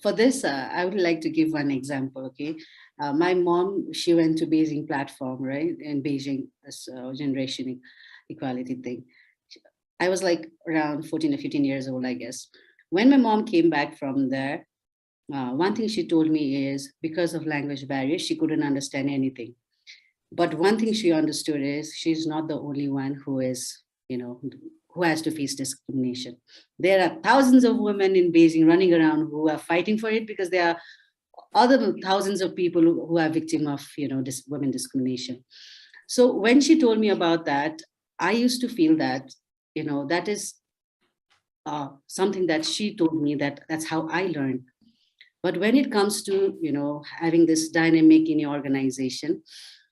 For this, I would like to give one example, okay? My mom, she went to Beijing platform, right? In Beijing, this generation equality thing. I was like around 14 or 15 years old, I guess. When my mom came back from there, one thing she told me is because of language barriers, she couldn't understand anything. But one thing she understood is she's not the only one who is, who has to face discrimination. There are thousands of women in Beijing running around who are fighting for it, because there are other thousands of people who are victim of, this women discrimination. So when she told me about that, I used to feel that, that is something that she told me, that's how I learned. But when it comes to, having this dynamic in your organization,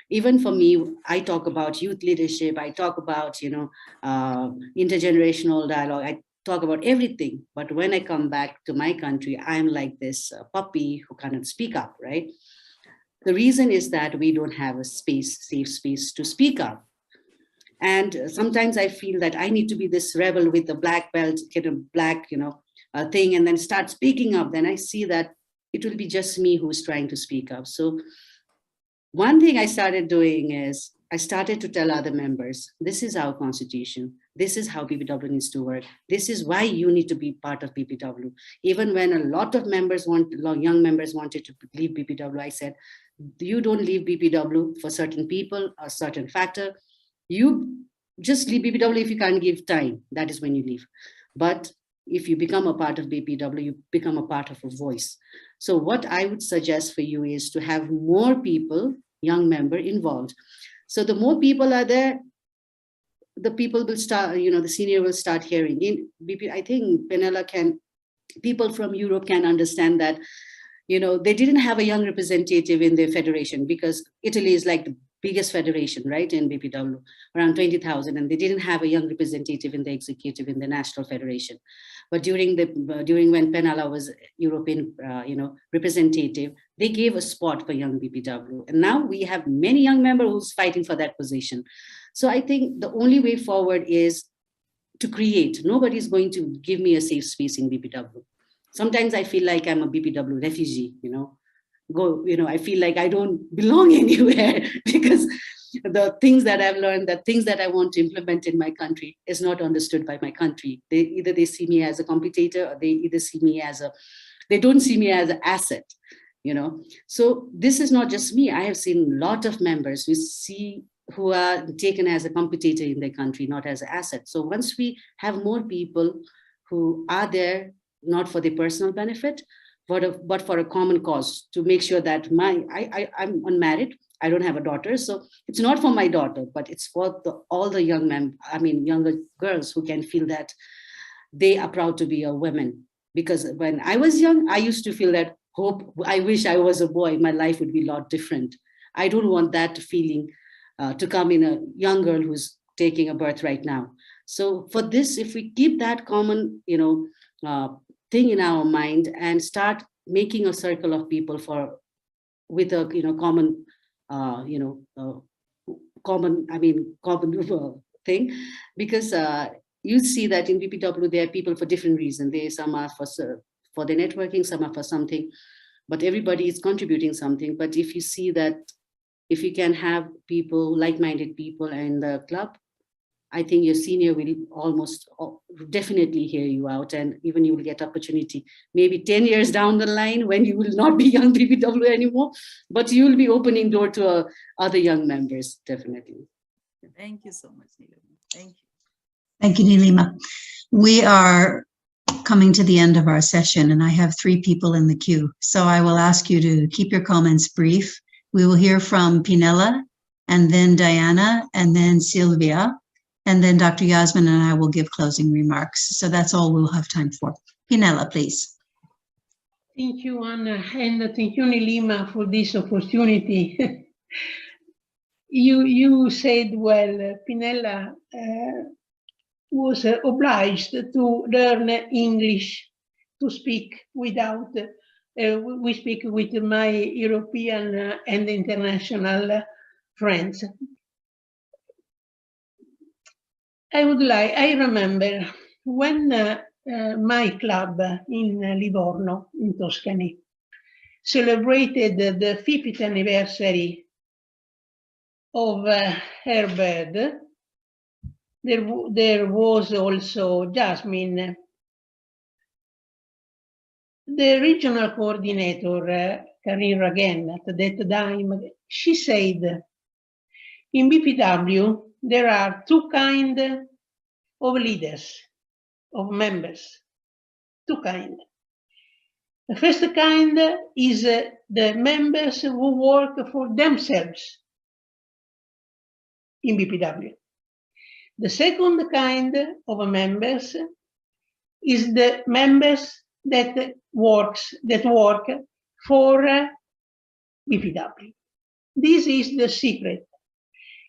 even for me, I talk about youth leadership, I talk about, intergenerational dialogue, I talk about everything. But when I come back to my country, I'm like this puppy who cannot speak up, right? The reason is that we don't have a safe space to speak up. And sometimes I feel that I need to be this rebel with the black belt, get a black, thing, and then start speaking up. Then I see that it will be just me who's trying to speak up. So one thing I started doing is I started to tell other members, this is our constitution. This is how BPW needs to work. This is why you need to be part of BPW. Even when a lot of young members wanted to leave BPW, I said, you don't leave BPW for certain people, a certain factor. You just leave BPW if you can't give time. That is when you leave. But if you become a part of BPW, you become a part of a voice. So what I would suggest for you is to have more people, young member, involved. So the more people are there, the people will start, the senior will start hearing. In BP, I think people from Europe can understand that, they didn't have a young representative in their federation, because Italy is like the biggest federation, right, in BPW, around 20,000, and they didn't have a young representative in the executive, in the national federation. But during when Penala was European, representative, they gave a spot for young BPW, and now we have many young members who's fighting for that position. So I think the only way forward is to create. Nobody's going to give me a safe space in BPW. Sometimes I feel like I'm a BPW refugee, I feel like I don't belong anywhere, because the things that I've learned, the things that I want to implement in my country is not understood by my country. They see me as a competitor, or they don't see me as an asset, So this is not just me. I have seen a lot of members who are taken as a competitor in their country, not as an asset. So once we have more people who are there, not for their personal benefit, but for a common cause, to make sure that I'm unmarried, I don't have a daughter, so it's not for my daughter, but it's for all the younger girls who can feel that they are proud to be a woman. Because when I was young, I used to feel that I wish I was a boy, my life would be a lot different. I don't want that feeling to come in a young girl who's taking a birth right now. So for this, if we keep that common, thing in our mind and start making a circle of people with a common common thing, because you see that in BPW, there are people for different reasons. Some are for their networking, some are for something, but everybody is contributing something. But if you see that, if you can have people, like-minded people in the club, I think your senior will almost definitely hear you out, and even you will get opportunity maybe 10 years down the line when you will not be young BPW anymore, but you will be opening door to other young members, definitely. Thank you so much, Neelima. Thank you. Thank you, Neelima. We are coming to the end of our session, and I have 3 people in the queue. So I will ask you to keep your comments brief. We will hear from Pinella, and then Diana, and then Sylvia, and then Dr. Yasmin and I will give closing remarks. So that's all we'll have time for. Pinella, please. Thank you, Anna, and thank you, Neelima, for this opportunity. You said well, Pinella was obliged to learn English to speak without, we speak with my European and international friends. I remember when my club in Livorno, in Tuscany, celebrated the 50th anniversary of her birth. There was also Jasmine. The regional coordinator, Karin Ragen, at that time, she said, in BPW, there are 2 kinds of leaders, of members, 2 kinds. The first kind is the members who work for themselves in BPW. The second kind of members is the members that work for BPW. This is the secret.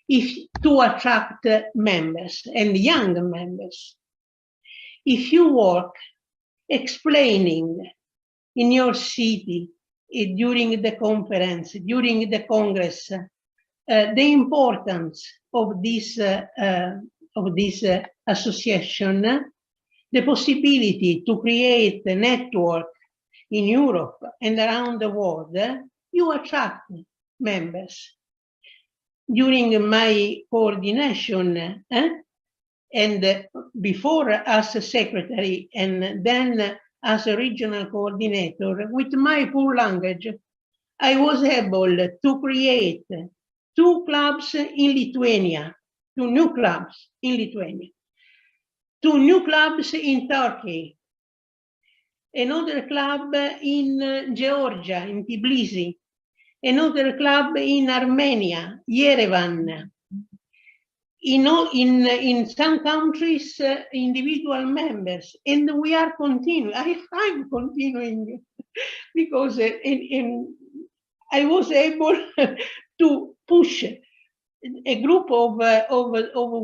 If to attract members and young members, if you work explaining in your city during the conference, during the congress, the importance of this association, the possibility to create a network in Europe and around the world, you attract members. During my coordination, and before as a secretary and then as a regional coordinator, with my poor language, I was able to create 2 clubs in Lithuania, 2 new clubs in Lithuania, 2 new clubs in Turkey, another club in Georgia, in Tbilisi, another club in Armenia, Yerevan. In some countries, individual members, and we are continuing. I'm continuing because I was able to push a group of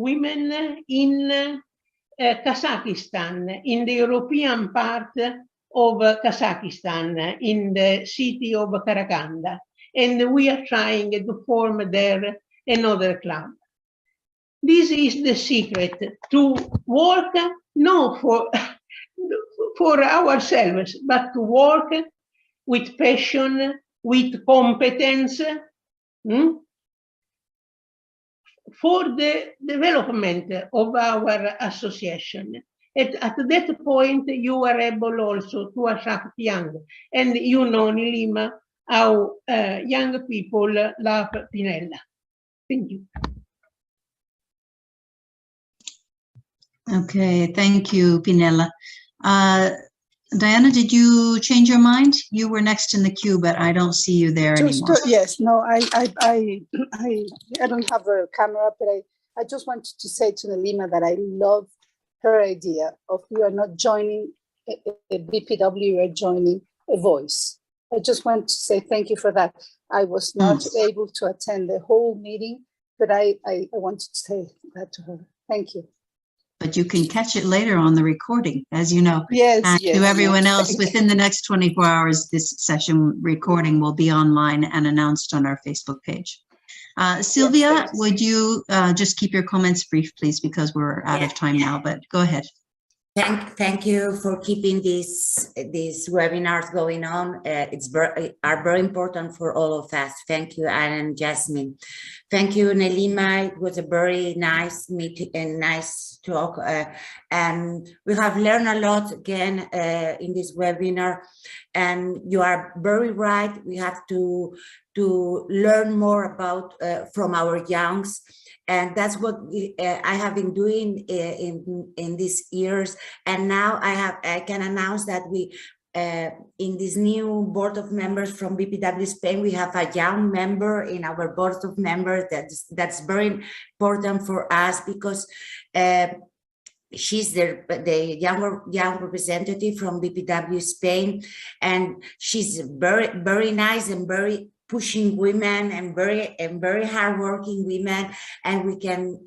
women in Kazakhstan, in the European part of Kazakhstan, in the city of Karaganda. And we are trying to form there another club. This is the secret, to work not for ourselves, but to work with passion, with competence, for the development of our association. At that point, you are able also to attract young. And you know, Neelima, how young people love Pinella. Thank you. Okay, thank you, Pinella. Diana, did you change your mind? You were next in the queue, but I don't see you there anymore. Yes, no, I don't have a camera, but I just wanted to say to Neelima that I love her idea of you are not joining a BPW, you are joining a voice. I just want to say thank you for that. I was not able to attend the whole meeting, but I wanted to say that to her. Thank you. But you can catch it later on the recording, as you know. Yes, and yes, to everyone yes, else, within the next 24 hours, this session recording will be online and announced on our Facebook page. Sylvia, yes. would you just keep your comments brief, please, because we're out of time now, but go ahead. Thank you for keeping these webinars going on. It's are very important for all of us. Thank you, Anne and Jasmine. Thank you, Neelima. It was a very nice meeting and nice talk. And we have learned a lot again in this webinar. And you are very right. We have to learn more about from our youngs. And that's what I have been doing in these years. And now I can announce that we, in this new board of members from BPW Spain, we have a young member in our board of members. That's very important for us because she's the young representative from BPW Spain, and she's very nice and very pushing women and very hardworking women, and we can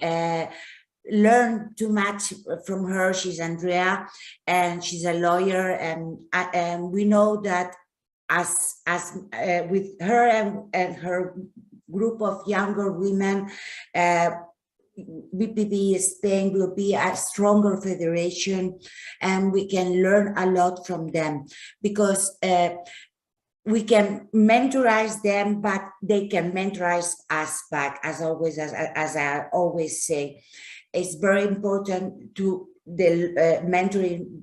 learn too much from her. She's Andrea, and she's a lawyer, and we know that as with her and her group of younger women, BPW Spain will be a stronger federation, and we can learn a lot from them because we can mentorize them, but they can mentorize us back. As always, as I always say, it's very important to the mentoring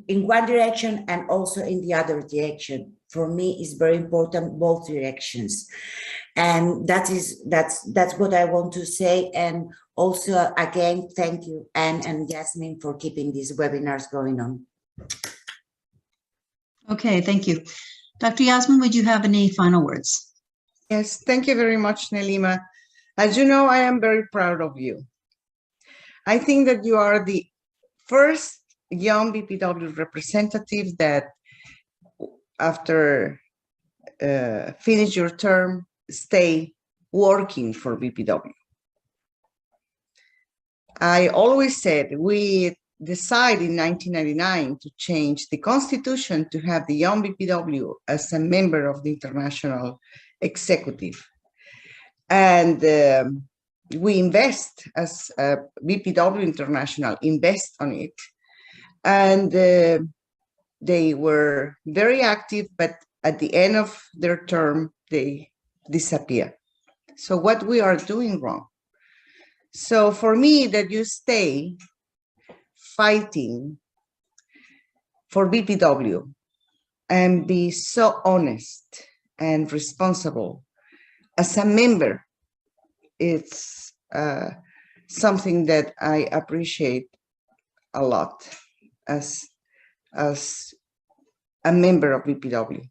in one direction and also in the other direction. For me, it's very important both directions, and that's what I want to say. And also, again, thank you, Anne and Jasmine, for keeping these webinars going on. Okay, thank you. Dr. Yasmin, would you have any final words? Yes, thank you very much, Neelima. As you know, I am very proud of you. I think that you are the first young BPW representative that, after finish your term, stay working for BPW. I always said we decided in 1999 to change the constitution to have the young BPW as a member of the international executive. And we invest as BPW International, invest on it. And they were very active, but at the end of their term, they disappear. So what we are doing wrong? So for me, that you stay fighting for BPW and be so honest and responsible as a member, it's something that I appreciate a lot as a member of BPW.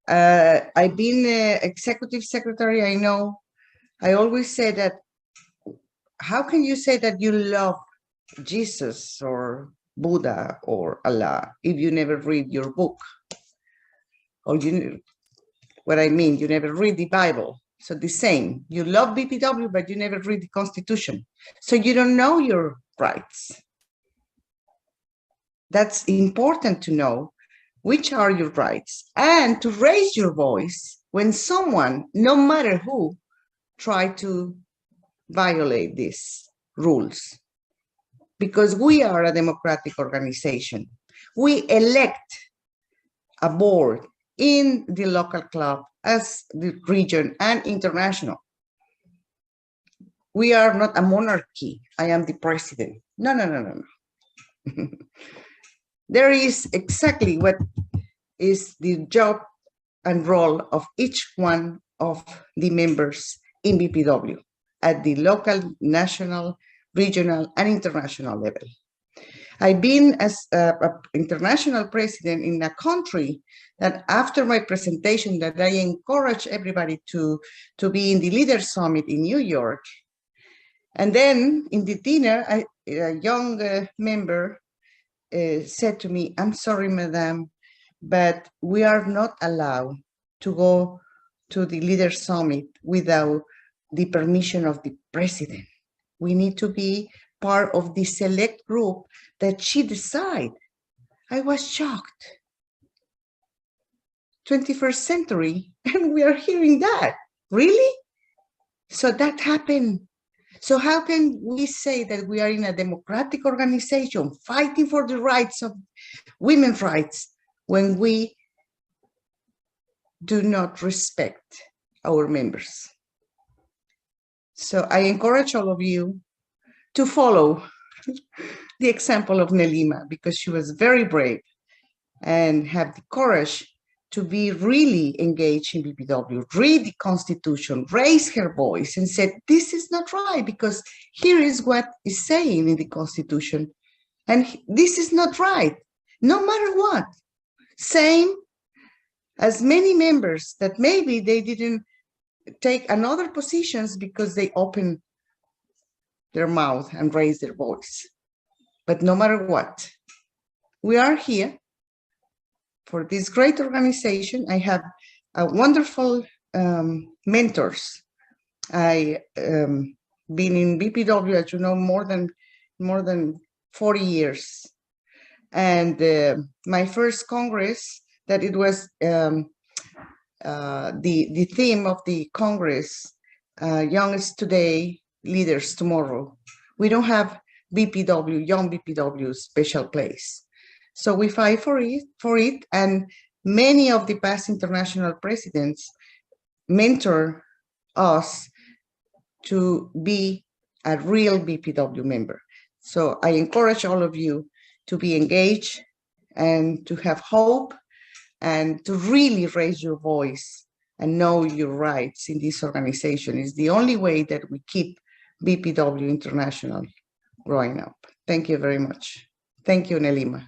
I've been executive secretary. I know I always say that, how can you say that you love Jesus or Buddha or Allah if you never read your book? Or what I mean, you never read the Bible. So the same, you love BPW, but you never read the Constitution. So you don't know your rights. That's important to know which are your rights and to raise your voice when someone, no matter who, try to violate these rules. Because we are a democratic organization. We elect a board in the local club as the region and international. We are not a monarchy. I am the president. No. There is exactly what is the job and role of each one of the members in BPW at the local, national, regional, and international level. I've been as an international president in a country that, after my presentation, that I encourage everybody to be in the Leaders Summit in New York. And then in the dinner, a young member said to me, "I'm sorry, madam, but we are not allowed to go to the Leaders Summit without the permission of the president. We need to be part of the select group that she decides." I was shocked. 21st century, and we are hearing that. Really? So that happened. So how can we say that we are in a democratic organization fighting for the rights of women's rights when we do not respect our members? So I encourage all of you to follow the example of Neelima, because she was very brave and have the courage to be really engaged in BPW, read the Constitution, raise her voice and said, this is not right, because here is what is saying in the Constitution. And this is not right, no matter what. Same as many members that maybe they didn't take another positions because they opened their mouth and raised their voice. But no matter what, we are here for this great organization. I have wonderful mentors. I been in BPW, as you know, more than 40 years. And my first Congress, that it was the theme of the Congress, Youngest Today, Leaders Tomorrow. We don't have BPW, Young BPW special place. So we fight for it, and many of the past international presidents mentor us to be a real BPW member. So I encourage all of you to be engaged and to have hope and to really raise your voice and know your rights in this organization. Is the only way that we keep BPW International growing up. Thank you very much. Thank you, Neelima.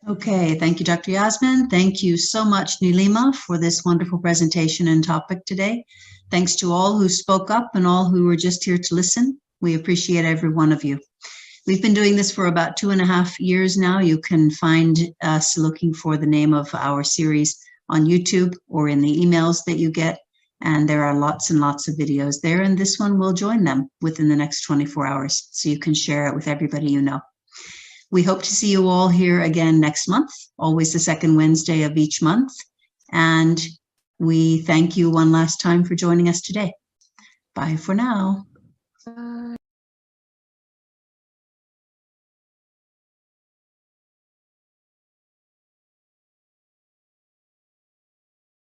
Okay, thank you, Dr. Yasmin. Thank you so much, Neelima, for this wonderful presentation and topic today. Thanks to all who spoke up and all who were just here to listen. We appreciate every one of you. We've been doing this for about 2.5 years now. You can find us looking for the name of our series on YouTube or in the emails that you get. And there are lots and lots of videos there, and this one will join them within the next 24 hours, so you can share it with everybody you know. We hope to see you all here again next month, always the second Wednesday of each month. And we thank you one last time for joining us today. Bye for now.